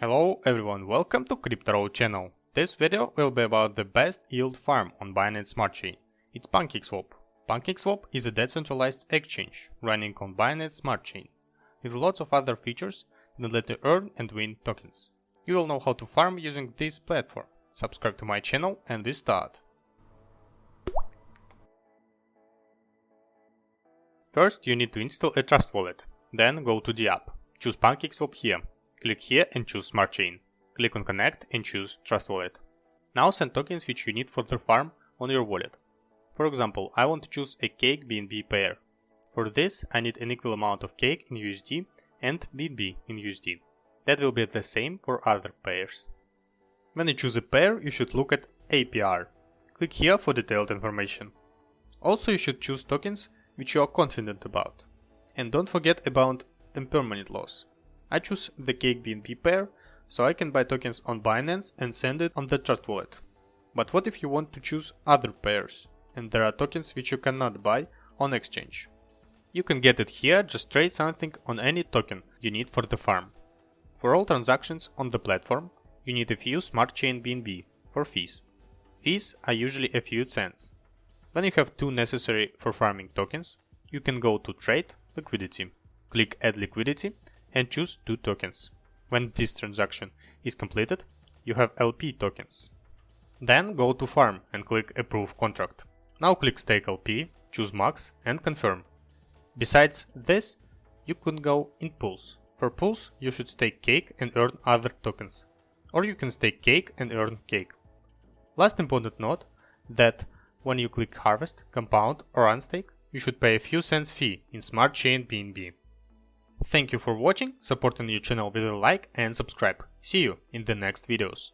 Hello everyone, welcome to CryptoRoad channel. This video will be about the best yield farm on Binance Smart Chain. It's PancakeSwap. PancakeSwap is a decentralized exchange running on Binance Smart Chain, with lots of other features that let you earn and win tokens. You will know how to farm using this platform. Subscribe to my channel and we start. First you need to install a Trust Wallet, then go to the app. Choose PancakeSwap here. Click here and choose Smart Chain. Click on Connect and choose Trust Wallet. Now send tokens which you need for the farm on your wallet. For example, I want to choose a Cake BNB pair. For this, I need an equal amount of Cake in USD and BNB in USD. That will be the same for other pairs. When you choose a pair, you should look at APR. Click here for detailed information. Also, you should choose tokens which you are confident about. And don't forget about impermanent loss. I choose the Cake BNB pair, so I can buy tokens on Binance and send it on the Trust Wallet. But what if you want to choose other pairs, and there are tokens which you cannot buy on exchange? You can get it here, just trade something on any token you need for the farm. For all transactions on the platform, you need a few Smart Chain BNB for fees. Fees are usually a few cents. When you have two necessary for farming tokens, you can go to Trade Liquidity, click Add Liquidity and choose 2 tokens. When this transaction is completed, you have LP tokens. Then go to Farm and click Approve Contract. Now click Stake LP, choose Max and Confirm. Besides this, you can go in pools. For pools, you should stake Cake and earn other tokens. Or you can stake Cake and earn Cake. Last important note that when you click Harvest, Compound or Unstake, you should pay a few cents fee in Smart Chain BNB. Thank you for watching, support the new channel with a like and subscribe. See you in the next videos.